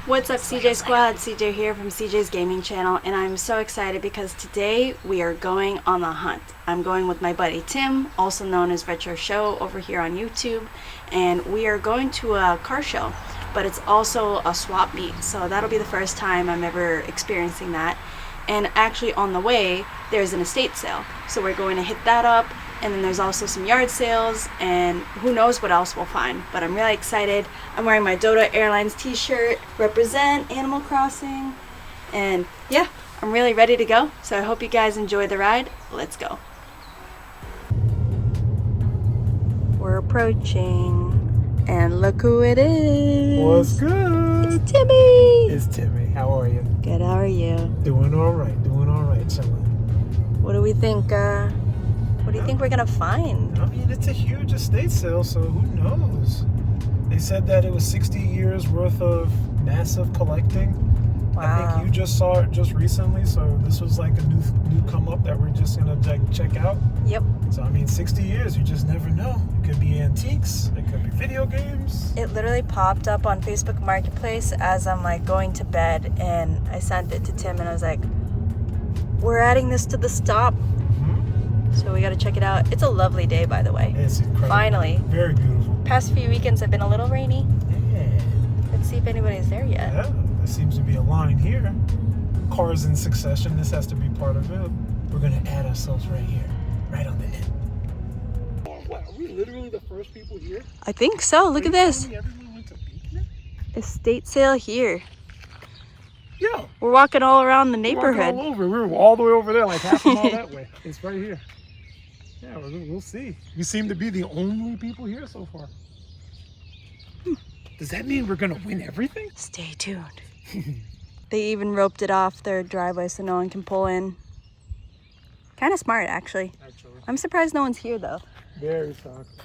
What's up, CJ Squad? CJ here from CJ's Gaming Channel, and I'm so excited because today we are going on the hunt. I'm going with my buddy Tim, also known as Retro Show over here on YouTube, and we are going to a car show, but it's also a swap meet, so that'll be the first time I'm ever experiencing that. And actually on the way, there's an estate sale, so we're going to hit that up. And then there's also some yard sales, and who knows what else we'll find. But I'm really excited. I'm wearing my Dota Airlines t-shirt, represent Animal Crossing. And yeah, I'm really ready to go. So I hope you guys enjoy the ride. Let's go. We're approaching, and look who it is. What's good? It's Timmy. It's Timmy. How are you? Good, how are you? Doing all right, chilling. What do we think, what do you think we're gonna find? I mean, it's a huge estate sale, so who knows? They said that it was 60 years worth of massive collecting. Wow. I think you just saw it just recently, so this was like a new come up that we're just gonna check out. Yep. So I mean, 60 years, you just never know. It could be antiques, it could be video games. It literally popped up on Facebook Marketplace as I'm like going to bed, and I sent it to Tim and I was like, we're adding this to the stop. So we gotta check it out. It's a lovely day, by the way. It's incredible. Finally. Very beautiful. Past few weekends have been a little rainy. Yeah. Let's see if anybody's there yet. Yeah, there seems to be a line here. Cars in succession. This has to be part of it. We're gonna add ourselves right here, right on the end. Oh, what? Are we literally the first people here? I think so. Look at this. Everyone went to be here? Estate sale here. Yeah. We're walking all around the neighborhood. We're all over. We're all the way over there, like half a mile that way. It's right here. Yeah, we'll see. We seem to be the only people here so far. Does that mean we're gonna win everything? Stay tuned. They even roped it off their driveway so no one can pull in. Kind of smart, actually. I'm surprised no one's here, though. Very shocked.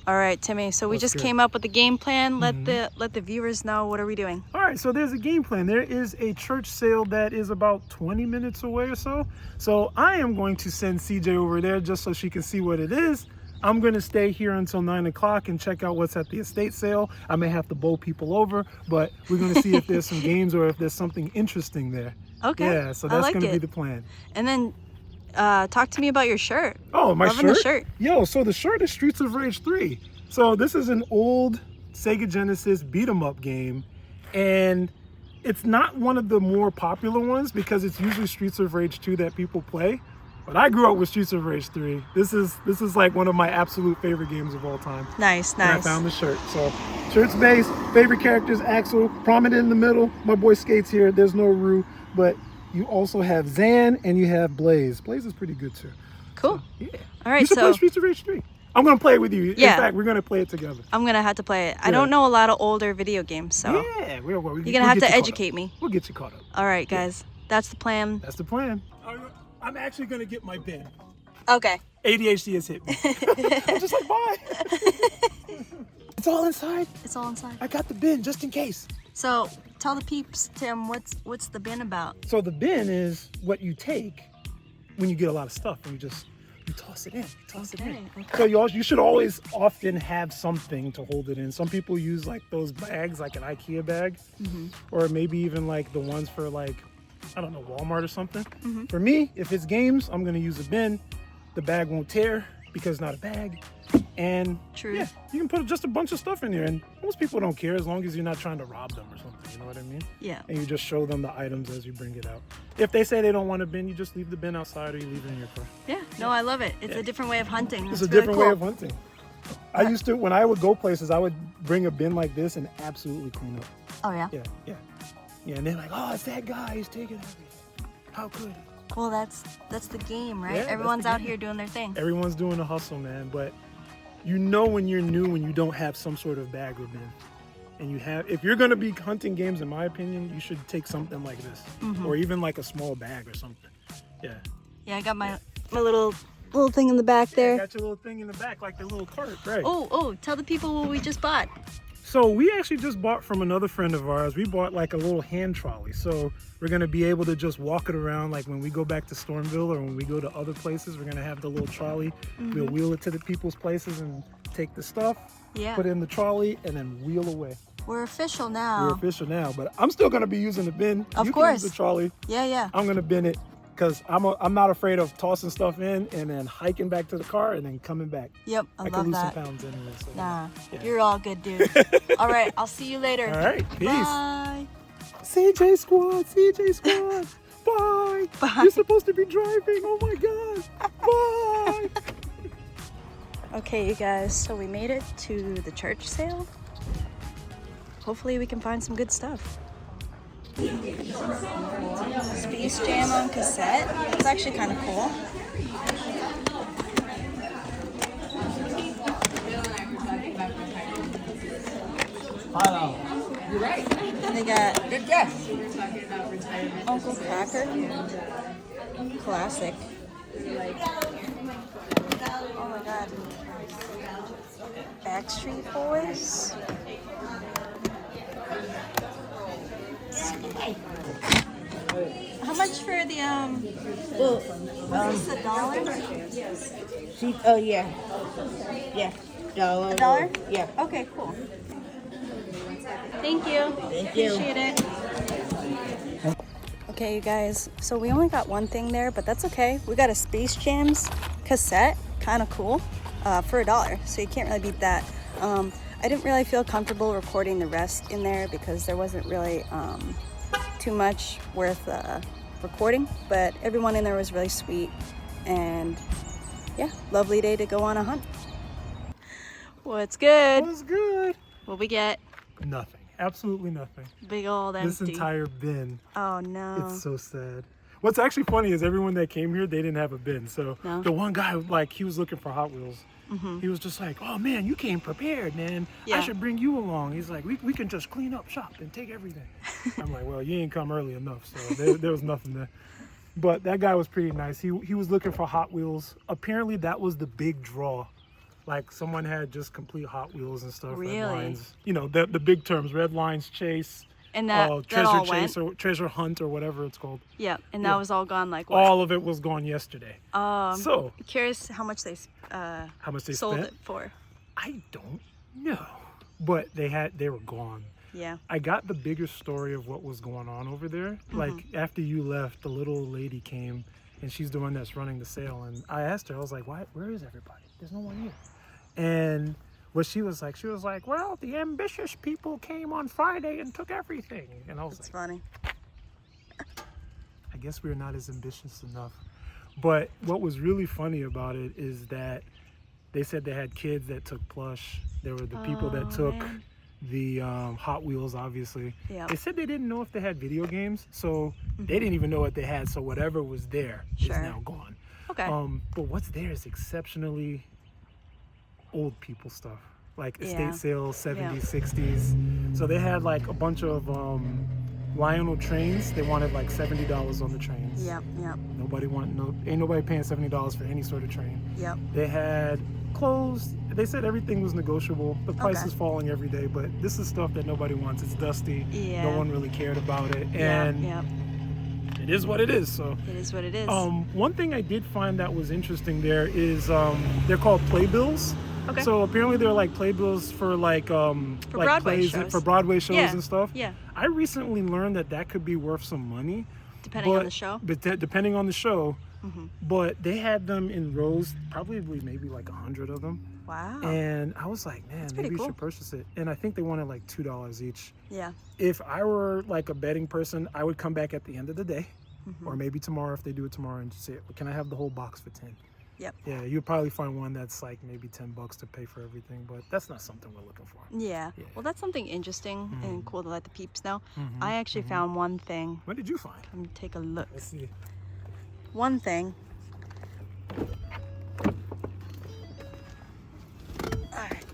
All right, Timmy. So we just came up with the game plan. Let the viewers know, what are we doing? All right, so there's a game plan. There is a church sale that is about 20 minutes away or so. So I am going to send CJ over there just so she can see what it is. I'm going to stay here until 9 o'clock and check out what's at the estate sale. I may have to bowl people over, but we're going to see if there's some games or if there's something interesting there. Okay. Yeah, so that's going to be the plan. And then talk to me about your shirt. Oh, my Loving shirt? the shirt. Yo, so the shirt is Streets of Rage 3. So this is an old Sega Genesis beat 'em up game, and it's not one of the more popular ones because it's usually Streets of Rage 2 that people play. But I grew up with Streets of Rage 3. This is like one of my absolute favorite games of all time. Nice, And I nice. found the shirt. So shirt's base, favorite characters, Axel, prominent in the middle. My boy Skate's here. There's no Rue, but you also have Zan and you have Blaze. Blaze is pretty good too. Cool. So, yeah. All right, you should play Streets of Rage 3. I'm gonna play it with you. Yeah. In fact, we're gonna play it together. I'm gonna have to play it. I Yeah. don't know a lot of older video games, so Yeah, you're gonna have to educate me. We'll get you caught up. All right, guys. That's the plan. That's the plan. I'm actually gonna get my bin. Okay. ADHD has hit me. I'm just like, bye. It's all inside. It's all inside. I got the bin just in case. So tell the peeps, Tim, what's the bin about? So the bin is what you take when you get a lot of stuff and you toss it in. Okay. So you should often have something to hold it in. Some people use like those bags, like an IKEA bag, or maybe even like the ones for like, I don't know, Walmart or something. For me, if it's games, I'm gonna use a bin. The bag won't tear because it's not a bag. And True. Yeah, you can put just a bunch of stuff in there, and most people don't care as long as you're not trying to rob them or something. You know what I mean? Yeah. And you just show them the items as you bring it out. If they say they don't want a bin, you just leave the bin outside or you leave it in your car. Yeah. No, I love it. It's a different way of hunting. It's That's a different really way cool. of hunting. I used to, when I would go places, I would bring a bin like this and absolutely clean up. Oh yeah. Yeah, and they're like, oh, it's that guy, he's taking everything. How good. Well, that's the game, right? Yeah, that's Everyone's the out game. here doing their thing. Everyone's doing the hustle, man, but you know when you're new when you don't have some sort of bag or bin. And if you're gonna be hunting games, in my opinion, you should take something like this. Or even like a small bag or something. Yeah. Yeah, I got my little thing in the back there. You got your little thing in the back, like the little cart, right? Oh, tell the people what we just bought. So we actually just bought from another friend of ours. We bought like a little hand trolley. So we're gonna be able to just walk it around. Like when we go back to Stormville or when we go to other places, we're gonna have the little trolley. We'll wheel it to the people's places and take the stuff, Yeah. put it in the trolley, and then wheel away. We're official now. We're official now, but I'm still gonna be using the bin. Of you course. Can use the trolley. Yeah. I'm gonna bin it because I'm not afraid of tossing stuff in and then hiking back to the car and then coming back. Yep, I love could lose that. some pounds anyway. So Nah, yeah. you're all good, dude. All right, I'll see you later. All right, peace. Bye. CJ Squad, CJ Squad. Bye. Bye. You're supposed to be driving. Oh my God. Bye. Okay, you guys, so we made it to the church sale. Hopefully we can find some good stuff. Space Jam on cassette. It's actually kind of cool. Hello. You're right. And they got Good guess. Uncle Packer. Classic. Oh my God. Backstreet Boys. How much for the was this $1? Oh yeah. Yeah. Dollar. $1? Yeah. Okay, cool. Thank you. Thank you. Appreciate it. Okay, you guys, so we only got one thing there, but that's okay. We got a Space Jams cassette, kind of cool, for $1, so you can't really beat that. I didn't really feel comfortable recording the rest in there because there wasn't really too much worth recording, but everyone in there was really sweet, and yeah, lovely day to go on a hunt. What's good? What's good? What we get? Nothing. Absolutely nothing. Big old empty. This entire bin. Oh no. It's so sad. What's actually funny is everyone that came here, they didn't have a bin. So No? the one guy, like, he was looking for Hot Wheels. He was just like, oh man, you came prepared, man. Yeah. I should bring you along. He's like, we can just clean up shop and take everything. I'm like, well, you ain't come early enough. So there was nothing there. But that guy was pretty nice. He was looking for Hot Wheels. Apparently that was the big draw. Like someone had just complete Hot Wheels and stuff. Really? Red Lines. You know, the big terms, Red Lines Chase. And that Treasure all Chase went? or Treasure Hunt or whatever it's called. Yeah, and that Yeah. was all gone like what? All of it was gone yesterday. So Curious how much they how much they sold spent? it for. I don't know. But they were gone. Yeah. I got the bigger story of what was going on over there. Like after you left, the little lady came and she's the one that's running the sale. And I asked her, I was like, where is everybody? There's no one here. And what she was like, well, the ambitious people came on Friday and took everything. And I was That's like, funny. I guess we're not as ambitious enough. But what was really funny about it is that they said they had kids that took plush. There were the people that took man. the Hot Wheels, obviously. Yep. They said they didn't know if they had video games, so they didn't even know what they had. So whatever was there is Sure. now gone. Okay. But what's there is exceptionally old people stuff, like estate Yeah. sales, 70s, Yeah. 60s. So they had like a bunch of Lionel trains. They wanted like $70 on the trains. Yep. Ain't nobody paying $70 for any sort of train. Yep. They had clothes. They said everything was negotiable. The price Okay. is falling every day, but this is stuff that nobody wants. It's dusty. Yeah. No one really cared about it, Yeah. and Yep. it is what it is. So. It is what it is. One thing I did find that was interesting there is they're called playbills. Okay. So apparently they're like playbills for like Broadway shows. for Broadway shows Yeah. and stuff. Yeah. I recently learned that could be worth some money. Depending on the show. But depending on the show. But they had them in rows, probably maybe like 100 of them. Wow. And I was like, man, pretty maybe we cool. should purchase it. And I think they wanted like $2 each. Yeah. If I were like a betting person, I would come back at the end of the day, or maybe tomorrow if they do it tomorrow, and say, can I have the whole box for 10? Yep. Yeah, you'll probably find one that's like maybe $10 to pay for everything, but that's not something we're looking for. Yeah. Yeah. Well, that's something interesting and cool to let the peeps know. I actually found one thing. What did you find? Let me take a look. Let's see. One thing. Alright.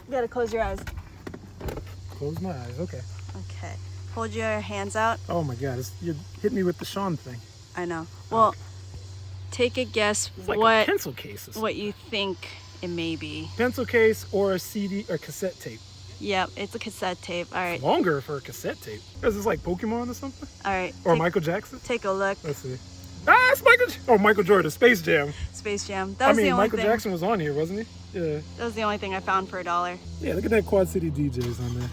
You gotta close your eyes. Close my eyes. Okay. Okay. Hold your hands out. Oh my God! You hit me with the Sean thing. I know. Well, take a guess It's like a what pencil case. Or something. what you think it may be. Pencil case or a CD or cassette tape. Yep, it's a cassette tape. All right. Longer for a cassette tape. Is this like Pokemon or something? All right. Or Michael Jackson? Take a look. Let's see. Ah, it's Michael Jordan, Space Jam. Space Jam. That was the only Michael thing. Jackson was on here, wasn't he? Yeah. That was the only thing I found for $1. Yeah, look at that Quad City DJs on there.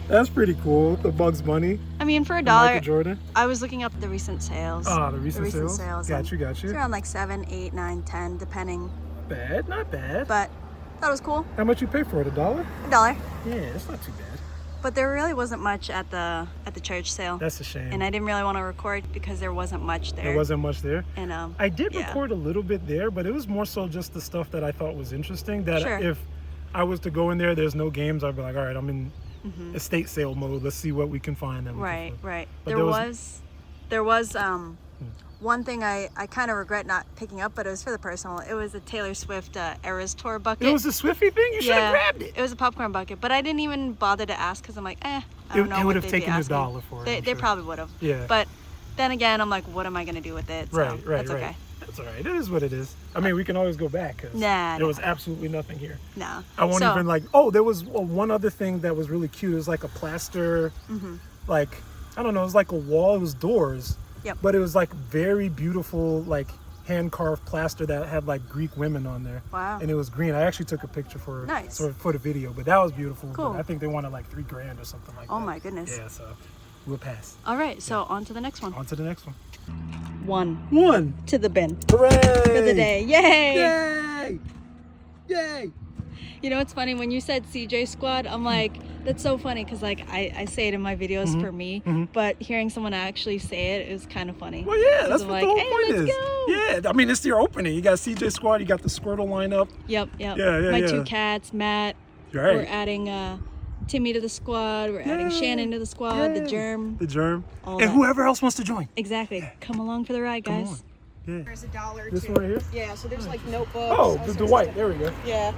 That's pretty cool. The Bugs Bunny. I mean, for $1, Michael Jordan. I was looking up the recent sales. Oh, the recent sales. Got you. It's around like 7, 8, 9, 10, depending. Bad, not bad. But that was cool. How much you pay for it? $1? $1. Yeah, it's not too bad. But there really wasn't much at the church sale. That's a shame. And I didn't really want to record because there wasn't much there. There wasn't much there. And I did record a little bit there, but it was more so just the stuff that I thought was interesting. That if I was to go in there, there's no games, I'd be like, all right, I'm in estate sale mode. Let's see what we can find. Right. But there was one thing I kind of regret not picking up, but it was for the personal. It was a Taylor Swift Eras Tour bucket. It was a Swiftie thing? You should have grabbed it. It was a popcorn bucket, but I didn't even bother to ask because I'm like, I don't know. It would have taken $1 for it. They probably would have. Yeah. But then again, I'm like, what am I going to do with it? So Right. That's okay. That's all right. It is what it is. I mean, we can always go back because there was absolutely nothing here. No. I won't even like, oh, there was one other thing that was really cute. It was like a plaster, like, I don't know, it was like a wall. It was doors. Yep. But it was like very beautiful, like hand-carved plaster that had like Greek women on there. Wow. And it was green. I actually took a picture for the video, but that was beautiful. Cool. But I think they wanted like $3,000 or something like that. Oh my goodness. Yeah, so we'll pass. All right, so on to the next one. On to the next one. One to the bin. Hooray! For the day. Yay! Yay! Yay! You know, it's funny when you said CJ Squad, I'm like, that's so funny because like I say it in my videos for me, but hearing someone actually say it is kind of funny. Well, yeah, that's what the whole point let's is. Go. Yeah, I mean, it's your opening. You got CJ Squad, you got the Squirtle lineup. Yep. Yeah, My two cats, Matt. Right. We're adding Timmy to the squad. We're adding Shannon to the squad. The Germ. And whoever else wants to join. Exactly. Yeah. Come along for the ride, guys. Yeah. There's $1 This too. one right here? Yeah, so there's like notebooks. Oh, the white. There we go. Yeah.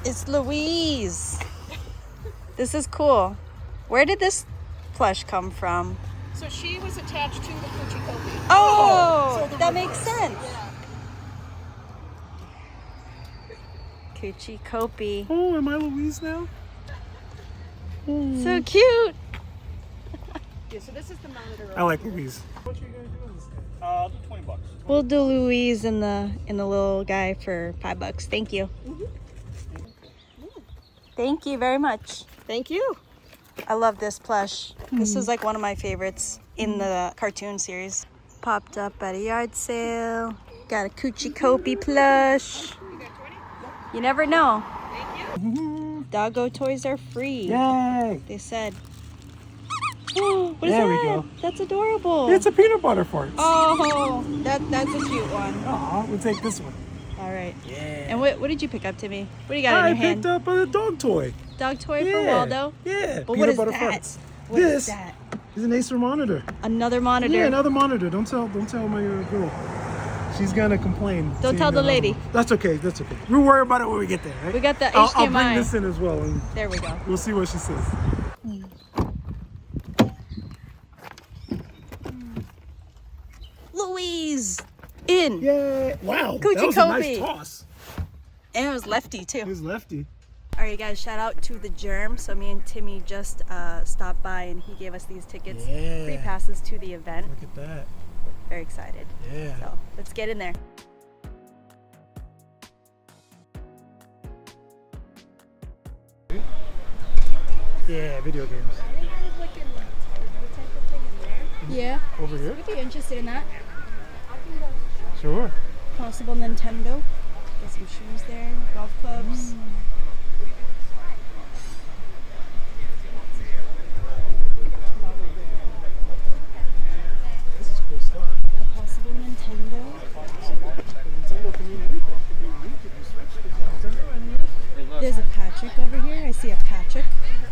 It's Louise. This is cool. Where did this plush come from? So she was attached to the Coochie Kobe. Oh, so that makes sense. Yeah. Coochie Kobe. Oh, am I Louise now? So cute. Yeah, so this is the monitor. I like Louise. What are you gonna do in this thing? I'll do $20. We'll do Louise and the little guy for $5. Thank you. Thank you very much. Thank you. I love this plush. This is like one of my favorites in the cartoon series. Popped up at a yard sale. Got a Coochie Kobe plush. You never know. Thank you. Doggo toys are free. Yay! They said. What is There that? we go. That's adorable. It's a peanut butter fort. Oh, that's a cute one. Aw, we'll take this one. All right. Yeah. And what did you pick up, Timmy? What do you got in your hand? I picked up a dog toy. Dog toy for Waldo? Yeah. But peanut what is butter that? farts. What This is that? is an Acer monitor. Another monitor. Yeah, another monitor. Don't tell my girl. She's gonna complain. Don't tell the lady. That's okay. We'll worry about it when we get there, right? We got the HDMI. I'll bring this in as well, and There we go. we'll see what she says. Louise in. Yay! Wow, Coochie that was a Kobe. nice toss. And it was lefty too. It was lefty. All right, guys, shout out to the Germ. So me and Timmy just stopped by and he gave us these tickets. Yeah. Free passes to the event. Look at that. Very excited. Yeah. So let's get in there. Yeah, video games. Yeah. Over here? I'd be interested in that. Sure. Possible Nintendo. Get some shoes there. Golf clubs. This is cool stuff. A possible Nintendo. Nintendo can mean anything. Could be Wii, could be Switch, could be Nintendo, NES. There's a Patrick over here. I see a Patrick.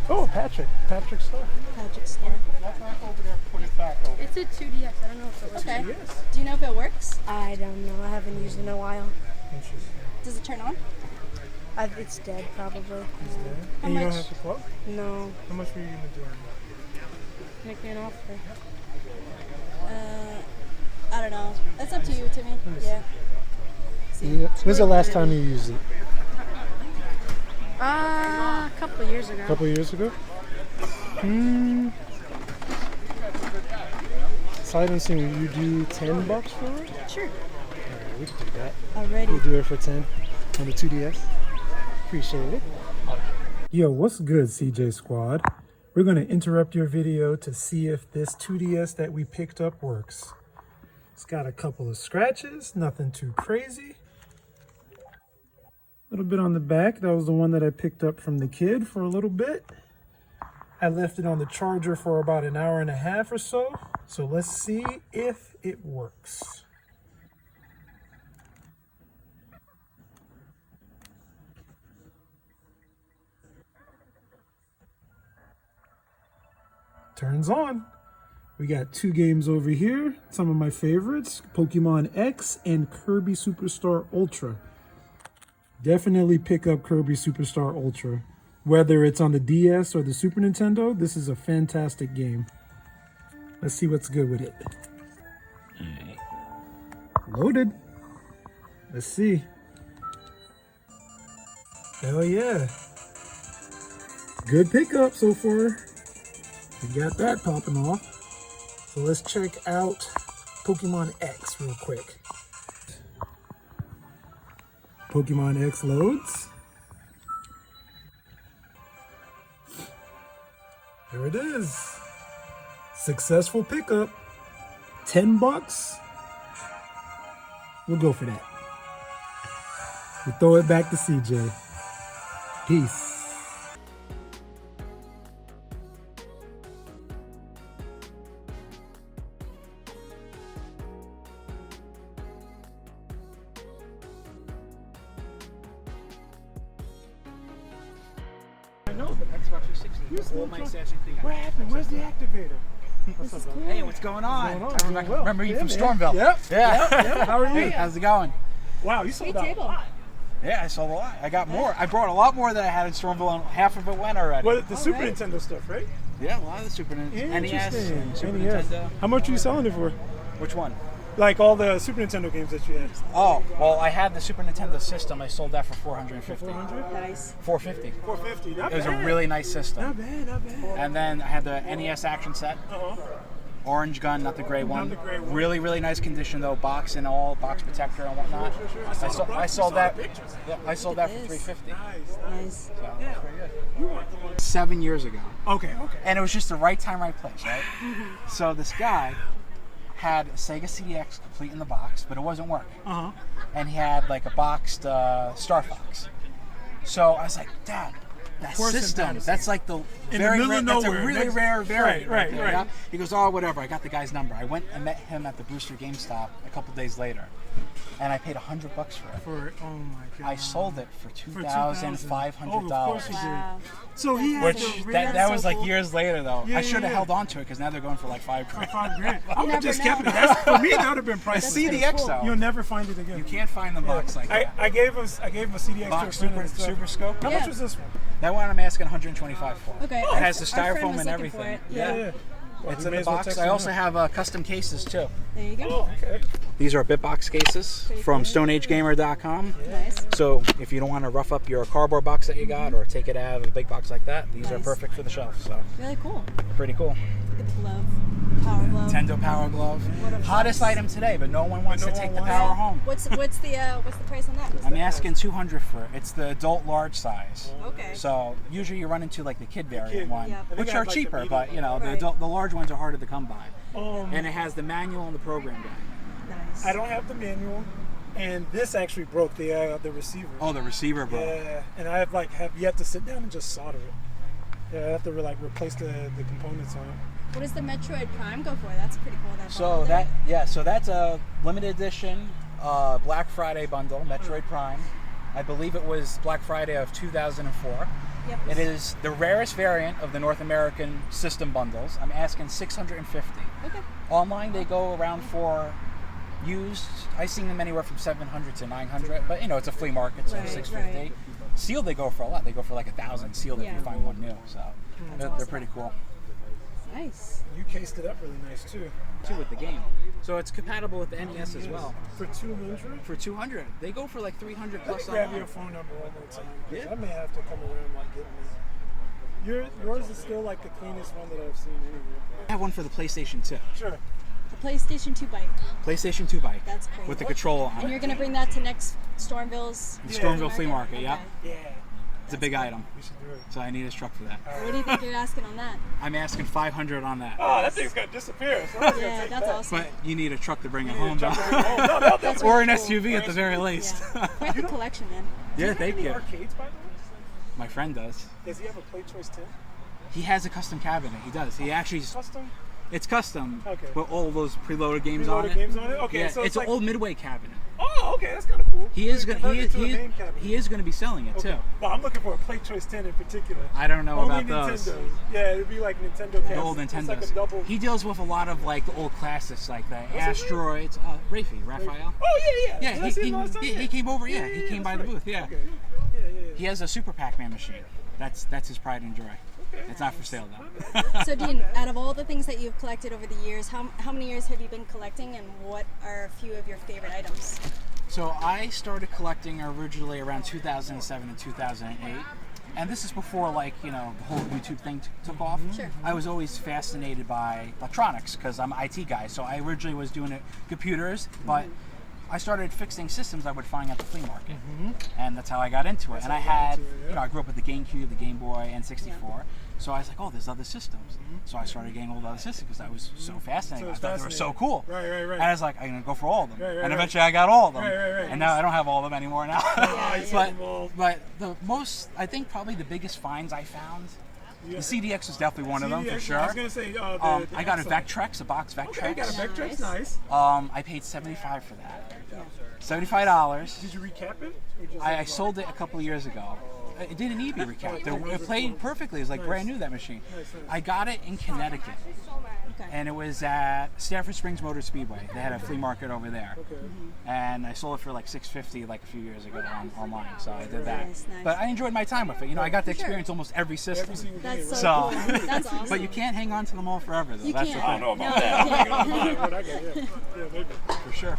Oh, Patrick. Patrick Star. Patrick Star. That back over there, put it back over. It's a 2DX. I don't know if it works. Okay. Yes. Do you know if it works? I don't know. I haven't used it in a while. Interesting. Does it turn on? It's dead, probably. Is that? How And you don't much? have to plug? No. How much were you going to do? Make me an offer. I don't know. That's up to you, Timmy. Yeah. When's the last time you used it? A couple of years ago. A couple of years ago? Sight unseen, will you do $10 for it? Sure. Alright, we can do that. Already. We'll do it for 10 on the 2DS. Appreciate it. Yo, what's good, CJ Squad? We're going to interrupt your video to see if this 2DS that we picked up works. It's got a couple of scratches, nothing too crazy. A little bit on the back. That was the one that I picked up from the kid for a little bit. I left it on the charger for about an hour and a half or so. So let's see if it works. Turns on. We got 2 games over here. Some of my favorites, Pokemon X and Kirby Superstar Ultra. Definitely pick up Kirby Superstar Ultra. Whether it's on the DS or the Super Nintendo, this is a fantastic game. Let's see what's good with it. Loaded. Let's see. Hell yeah. Good pickup so far. We got that popping off. So let's check out Pokemon X real quick. Pokemon X loads. There it is. Successful pickup. $10. We'll go for that. We'll throw it back to CJ. Peace. I know. Xbox 360. All my Assassin's Creed. What happened? Where's the activator? What's up, brother? Hey, what's going on? What's going on? I Doing well. remember you Yeah, from man. Stormville. Yep. Yeah. Yep. How are you? Hey, how's it going? Wow, you sold Great out a table. lot. Yeah, I sold a lot. I got more. I brought a lot more than I had in Stormville, and half of it went already. Well, the Super right. Nintendo stuff, right? Yeah, a lot of the Super Nintendo, NES, and Super NES. Nintendo. How much are you selling it for? Which one? Like all the Super Nintendo games that you had. Oh, well, I had the Super Nintendo system. I sold that for $450. 400? Nice. $450. 450. Not It was a bad. really nice system. Not bad, not bad. And then I had the NES action set. Uh-huh. Orange gun, not the gray one. the gray one. Really, really nice condition though. Box and all, box protector and whatnot. Sure. I sold that. Pictures. Yeah, I sold that for This. $350. Nice. Nice. So, Yeah. that's pretty good. You want the one. 7 years ago, Okay. and it was just the right time, right place, right? So this guy had a Sega CDX complete in the box, but it wasn't working, Uh-huh. and he had like a boxed Star Fox. So I was like, Dad, that course in system, fantasy. that's like the the very middle rare, of that's a nowhere. really Next- rare variant. Right. there, yeah? He goes, oh, whatever. I got the guy's number. I went and met him at the Brewster GameStop a couple days later, and I paid $100 for it. Oh my god. I sold it for For $2,500. Oh, of course you did. Wow. So he had Which the that was so like cool. years later though. Yeah, I should have yeah. held on to it because now they're going for like $5,000. $5,000. I would have never just know. kept it. That's, for me, that would have been A priceless. CDX cool. though. You'll never find it again. You can't find the box like that. I gave him a CDX Box to a friend super and stuff. super scope. How Yeah. much was this one? That one I'm asking $125 for. Okay. It has the Our friend styrofoam was and looking for everything. it. Yeah. Well, It's we in may the as well box. text I him also now. have custom cases too. There you go. Oh, okay. These are bitbox cases Pretty from cool. StoneAgeGamer.com. Nice. So if you don't want to rough up your cardboard box that you got or take it out of a big box like that, these are Nice. perfect for the shelf. So Really cool. pretty cool. The glove. Power glove. Nintendo Power Glove. What a Hottest box. item today, but no one wants no to take one the wants power it. home. What's the price on that? I'm asking $200 for it. It's the adult large size. Okay. So usually you run into like the kid variant one, Yep. I think which I are have, like, the cheaper, medium but you know Right. the large ones are harder to come by. And And it has the manual and the program guide. Nice. I don't have the manual, and this actually broke the receiver. Oh, the receiver, bro. Yeah, and I have yet to sit down and just solder it. Yeah, I have to replace the components on it. What does the Metroid Prime go for? That's pretty cool. That So bundle there. so that's a limited edition Black Friday bundle, Metroid Prime. I believe it was Black Friday of 2004. Yep. It is the rarest variant of the North American system bundles. I'm asking $650. Okay. Online, they go around for used. I've seen them anywhere from $700 to $900, but you know it's a flea market, so Right, $650. right. Sealed, they go for a lot. They go for like $1,000 sealed if Yeah. you find one new. So they're awesome. pretty cool. Nice. You cased it up really nice too. Too with the game, so it's compatible with the NES as well. For 200. For 200, they go for like 300 Let me plus. grab online. your phone number one more time. 'Cause Yeah. I may have to come around like getting it. Yours is still like the cleanest one that I've seen anywhere. I have one for the PlayStation 2. Sure. PlayStation 2 bike. PlayStation 2 bike. That's crazy. With the control on And it. you're gonna bring that to next Stormville's The Stormville Flea Market, yeah. Yeah. It's a big item. We should do it. So I need his truck for that. What do you think you're asking on that? I'm asking 500 on that. Oh, that thing's gonna disappear. So I'm gonna Yeah, take that's that. awesome. But you need a truck to bring it Yeah, home, jump though. right home. No, no, That's Or an really cool. SUV at the very least. Yeah. Quite the collection, man. Yeah, Do you thank have any you. arcades, by the way? My friend does. Does he have a Play Choice 10? He has a custom cabinet. He does. He actually, Custom? it's custom, Okay. with all those preloaded games Reloaded on it. games on it? Okay, Yeah, so it's like... an old Midway cabinet. Oh, okay, that's kind of cool. He is So gonna convert it to a main cabinet. he is gonna be selling it Okay. too. Well, I'm looking for a Play Choice 10 in particular. I don't know Only about those. Nintendos. Yeah, it'd be like Nintendo The cabinet. old It's like a Nintendos. double... He deals with a lot of like the old classics, like the his name? Asteroids. Raphael. Oh, yeah, yeah. Yeah, Did I see him last time? he came over. Yeah, he came by that's the right. booth. Yeah, Okay. Yeah. he has a Super Pac-Man machine. That's his pride and joy. Okay. It's not for sale though. So, Dean, out of all the things that you've collected over the years, how many years have you been collecting, and what are a few of your favorite items? So I started collecting originally around 2007 and 2008. And this is before, like, you know, the whole YouTube thing took off. Sure. I was always fascinated by electronics because I'm an IT guy. So I originally was doing it computers, but I started fixing systems I would find at the flea market. And that's how I got into it. And I had, you know, I grew up with the GameCube, the Game Boy, and 64. So I was like, oh, there's other systems. So I started getting all the other systems because I was so fascinated. So I it's thought they were so fascinating. cool. Right. And I was like, I'm going to go for all of them. Right, and right. eventually I got all of them. Right. And now I don't have all of them anymore now. you but, have them all. but the most, I think probably the biggest finds I found, the CDX was definitely one of them for CDX, sure. I was going to say... the I got a Axon. Vectrex, a box Vectrex. Okay, you got a Vectrex? Nice. Nice. I paid $75 for that. $75. Did you recap it? Or just I sold it a couple of years ago. It didn't need to be recapped. It played perfectly. It was like brand new, that machine. Nice. I got it in Connecticut. Okay. And it was at Stafford Springs Motor Speedway. They had a flea market over there. Okay. And I sold it for like $650 like a few years ago online. So I did that. Nice. But I enjoyed my time with it. You know, I got to experience almost every system. Every single That's game. so So- cool. That's awesome. But you can't hang on to them all forever, though. You That's can't. the I thing. don't know No, about that. you I'm can't. gonna buy what I get. Yeah, maybe. For sure.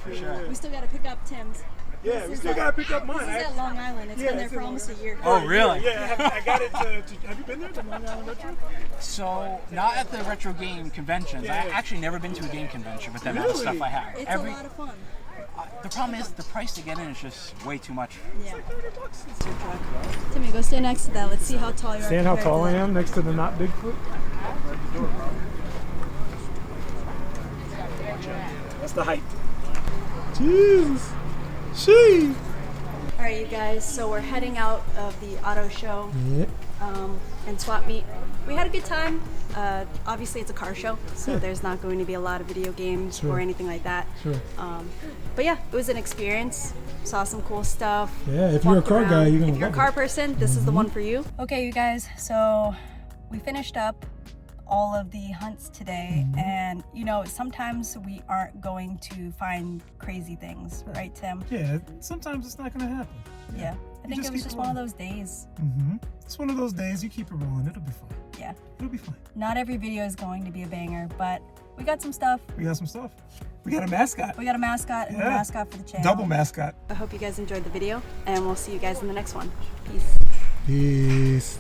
We still got to pick up Tim's. Yeah, we This still is gotta pick up mine. This is at Long Island. It's Yeah, been there it's for in almost a Long year. Oh, really? Yeah, I got it to... Have you been there to Long Island Retro? So, not at the retro game conventions. Yeah. I actually never been to a game convention, but then all the Really? stuff I have. It's a lot of fun. The problem is the price to get in is just way too much. Yeah. $30. Your truck. Timmy, go stand next to that. Let's see how tall you are. Stand how compared tall to I that. am next to the not Bigfoot. That's the height. Jesus. She. All right, you guys. So we're heading out of the auto show Yeah. and swap meet. We had a good time. Obviously, it's a car show, so there's not going to be a lot of video games Sure. or anything like that. Sure. But yeah, it was an experience. Saw some cool stuff. Yeah, if you're a walked car around. guy, you're gonna If you're a love car it. person, this is the one for you. Okay, you guys. So we finished up all of the hunts today, and you know, sometimes we aren't going to find crazy things, right, Tim? Yeah, sometimes it's not gonna happen. Yeah. I think just it was keep just it one of rolling. those days. It's one of those days you keep it rolling. It'll be fine. Yeah. It'll be fine. Not every video is going to be a banger, but we got some stuff. We got some stuff. We got a mascot. We got a mascot and a Yeah. mascot for the channel. Double mascot. I hope you guys enjoyed the video, and we'll see you guys in the next one. Peace. Peace.